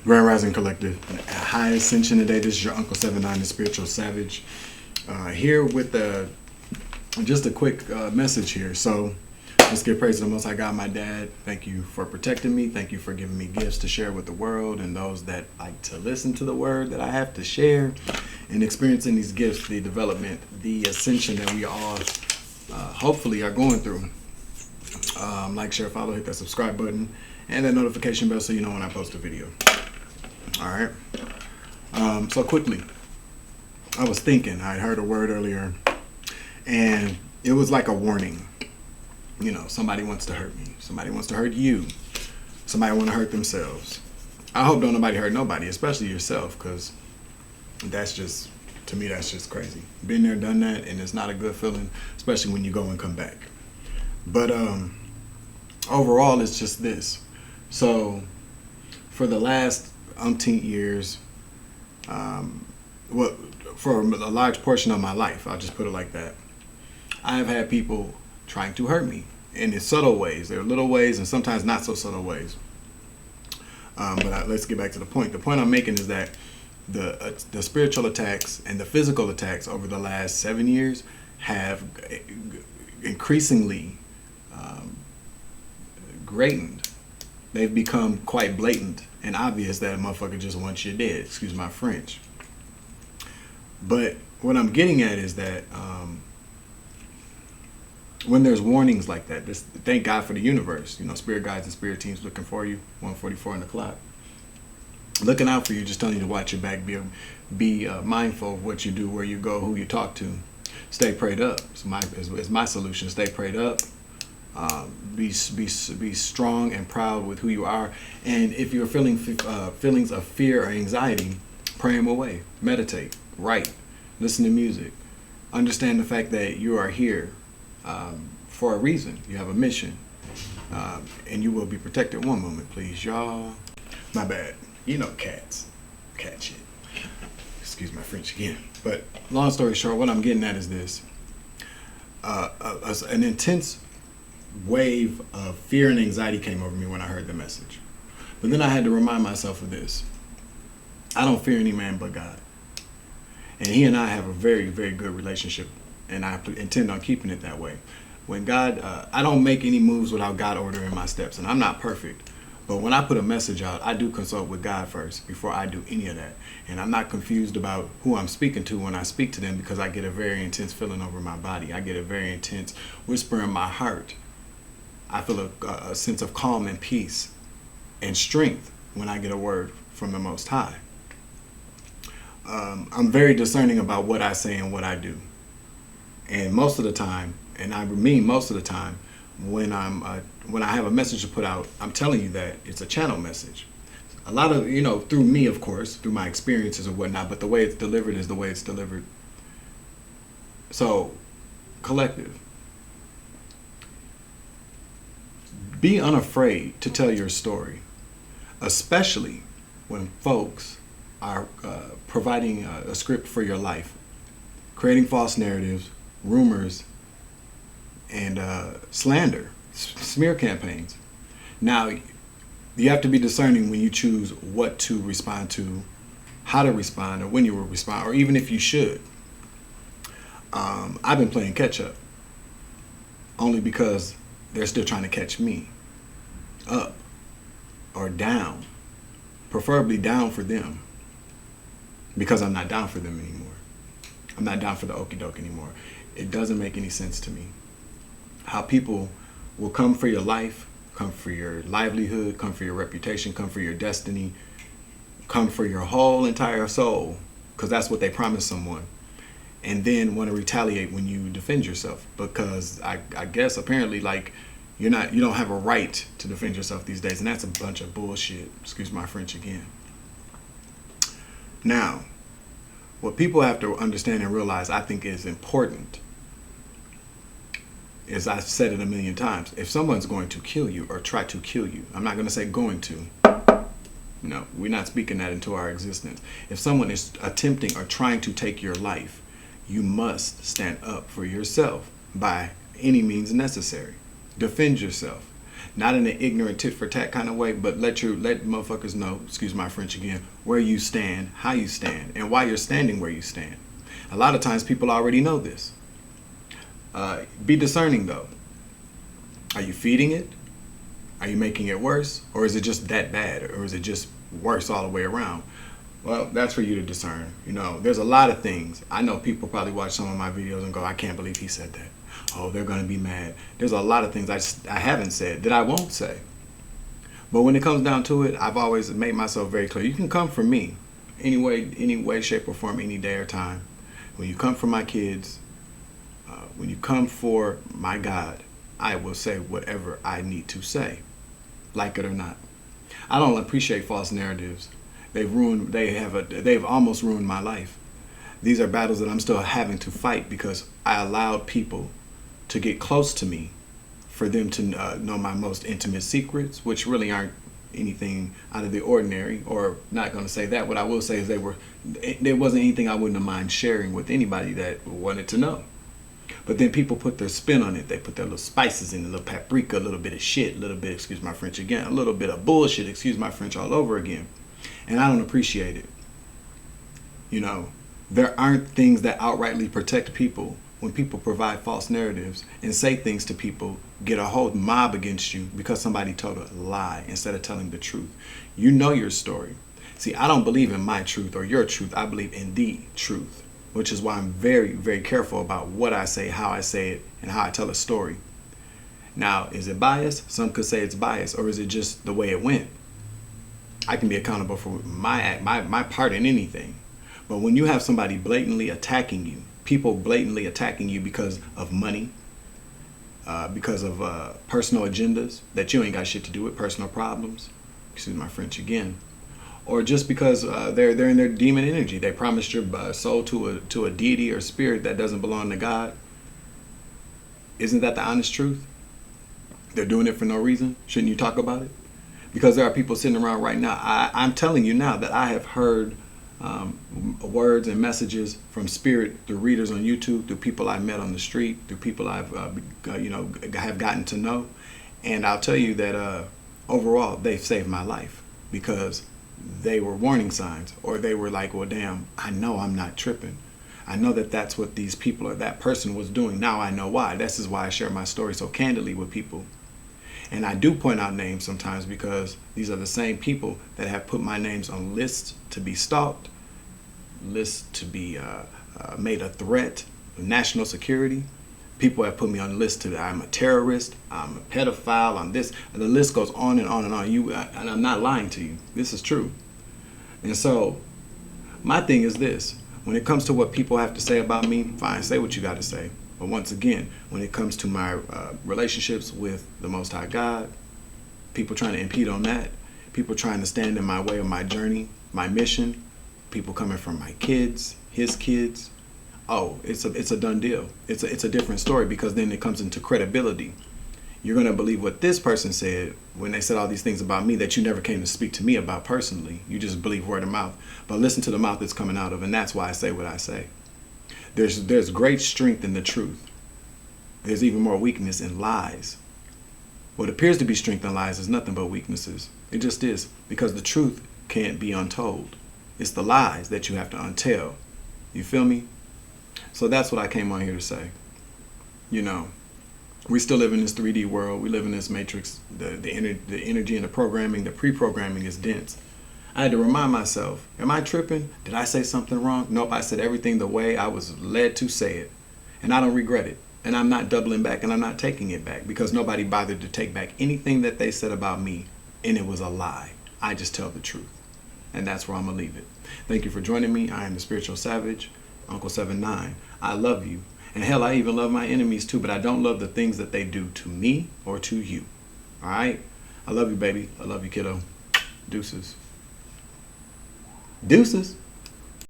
Grand Rising Collective, High Ascension today. This is your Uncle 79, the Spiritual Savage, here with just a quick message here. So let's give praise to the Most High God, my dad. Thank you for protecting me. Thank you for giving me gifts to share with the world and those that like to listen to the word that I have to share, and experiencing these gifts, the development, the ascension that we all hopefully are going through. Like, share, follow, hit that subscribe button and that notification bell so you know when I post a video. All right. So quickly, I was thinking, I heard a word earlier, and it was like a warning. You know, somebody wants to hurt me. Somebody wants to hurt you. Somebody want to hurt themselves. I hope don't nobody hurt nobody, especially yourself, because that's just, to me, that's just crazy. Been there, done that, and it's not a good feeling, especially when you go and come back. But overall, it's just this. So for the last umpteen years, for a large portion of my life, I'll just put it like that, I have had people trying to hurt me in subtle ways. There are little ways and sometimes not so subtle ways. Let's get back to the point. The point I'm making is that the spiritual attacks and the physical attacks over the last 7 years have increasingly greatened. They've become quite blatant and obvious that a motherfucker just wants you dead. Excuse my French. But what I'm getting at is that when there's warnings like that, thank God for the universe. You know, spirit guides and spirit teams looking for you, 1:44 on the clock. Looking out for you, just telling you to watch your back, be mindful of what you do, where you go, who you talk to. Stay prayed up. It's my solution. Stay prayed up. Be strong and proud with who you are. And if you're feeling feelings of fear or anxiety, pray them away. Meditate. Write. Listen to music. Understand the fact that you are here for a reason. You have a mission. And you will be protected. One moment, please, y'all. My bad. You know cats. Cat shit. Excuse my French again. But long story short, what I'm getting at is this. An intense wave of fear and anxiety came over me when I heard the message. But then I had to remind myself of this. I don't fear any man but God. And he and I have a very, very good relationship, and I intend on keeping it that way. When God, I don't make any moves without God ordering my steps, and I'm not perfect. But when I put a message out, I do consult with God first before I do any of that. And I'm not confused about who I'm speaking to when I speak to them, because I get a very intense feeling over my body. I get a very intense whisper in my heart. I feel a sense of calm and peace and strength when I get a word from the Most High. I'm very discerning about what I say and what I do. And most of the time, and I mean most of the time, when I have a message to put out, I'm telling you that it's a channel message. A lot of, through me, of course, through my experiences or whatnot, but the way it's delivered is the way it's delivered. So, collective, be unafraid to tell your story, especially when folks are providing a script for your life, creating false narratives, rumors, and slander, smear campaigns. Now, you have to be discerning when you choose what to respond to, how to respond, or when you will respond, or even if you should. I've been playing catch up only because they're still trying to catch me up or down, preferably down for them, because I'm not down for them anymore. I'm not down for the okie doke anymore. It doesn't make any sense to me how people will come for your life, come for your livelihood, come for your reputation, come for your destiny, come for your whole entire soul, because that's what they promise someone, and then want to retaliate when you defend yourself, because I guess apparently like you don't have a right to defend yourself these days, and that's a bunch of bullshit. Excuse my French again. Now, what people have to understand and realize, I think is important, is I've said it a million times. If someone's going to kill you or try to kill you, I'm not going to say going to. No, we're not speaking that into our existence. If someone is attempting or trying to take your life, you must stand up for yourself by any means necessary. Defend yourself. Not in an ignorant tit for tat kind of way, but let motherfuckers know, excuse my French again, where you stand, how you stand, and why you're standing where you stand. A lot of times people already know this. Be discerning though. Are you feeding it? Are you making it worse? Or is it just that bad? Or is it just worse all the way around? Well, that's for you to discern. You know, there's a lot of things. I know people probably watch some of my videos and go, I can't believe he said that. Oh, they're going to be mad. There's a lot of things I haven't said that I won't say. But when it comes down to it, I've always made myself very clear. You can come for me any way, shape, or form, any day or time. When you come for my kids, when you come for my God, I will say whatever I need to say, like it or not. I don't appreciate false narratives. They've almost ruined my life. These are battles that I'm still having to fight because I allowed people to get close to me for them to know my most intimate secrets, which really aren't anything out of the ordinary, or not going to say that. What I will say is there wasn't anything I wouldn't have mind sharing with anybody that wanted to know. But then people put their spin on it. They put their little spices in, a little paprika, a little bit of shit, a little bit, excuse my French again, a little bit of bullshit, excuse my French, all over again. And I don't appreciate it. You know, there aren't things that outrightly protect people when people provide false narratives and say things to people, get a whole mob against you because somebody told a lie instead of telling the truth. You know your story. See, I don't believe in my truth or your truth. I believe in the truth, which is why I'm very, very careful about what I say, how I say it, and how I tell a story. Now, is it biased? Some could say it's biased, or is it just the way it went? I can be accountable for my part in anything. But when you have somebody blatantly attacking you, people blatantly attacking you because of money, because of personal agendas that you ain't got shit to do with, personal problems, excuse my French again, or just because they're in their demon energy. They promised your soul to a deity or spirit that doesn't belong to God. Isn't that the honest truth? They're doing it for no reason. Shouldn't you talk about it? Because there are people sitting around right now. I'm telling you now that I have heard words and messages from spirit through readers on YouTube, through people I've met on the street, through people I've have gotten to know, and I'll tell you that overall they've saved my life because they were warning signs, or they were like, well, damn, I know I'm not tripping. I know that that's what these people or that person was doing. Now I know why. This is why I share my story so candidly with people. And I do point out names sometimes because these are the same people that have put my names on lists to be stalked, lists to be made a threat of national security. People have put me on lists to I'm a terrorist, I'm a pedophile, I'm this. And the list goes on and on and on. And I'm not lying to you. This is true. And so my thing is this. When it comes to what people have to say about me, fine, say what you got to say. But once again, when it comes to my relationships with the Most High God, people trying to impede on that, people trying to stand in my way of my journey, my mission, people coming from my kids, his kids, oh, it's a done deal. It's a different story because then it comes into credibility. You're going to believe what this person said when they said all these things about me that you never came to speak to me about personally. You just believe word of mouth. But listen to the mouth it's coming out of, and that's why I say what I say. There's great strength in the truth. There's even more weakness in lies. What appears to be strength in lies is nothing but weaknesses. It just is, because the truth can't be untold. It's the lies that you have to untell. You feel me? So that's what I came on here to say. You know, we still live in this 3D world. We live in this matrix. The energy and the programming, the pre-programming is dense. I had to remind myself, am I tripping? Did I say something wrong? Nope, I said everything the way I was led to say it. And I don't regret it. And I'm not doubling back, and I'm not taking it back, because nobody bothered to take back anything that they said about me, and it was a lie. I just tell the truth. And that's where I'm going to leave it. Thank you for joining me. I am the Spiritual Savage, Uncle 79. I love you. And hell, I even love my enemies too, but I don't love the things that they do to me or to you. All right? I love you, baby. I love you, kiddo. Deuces. Deuces.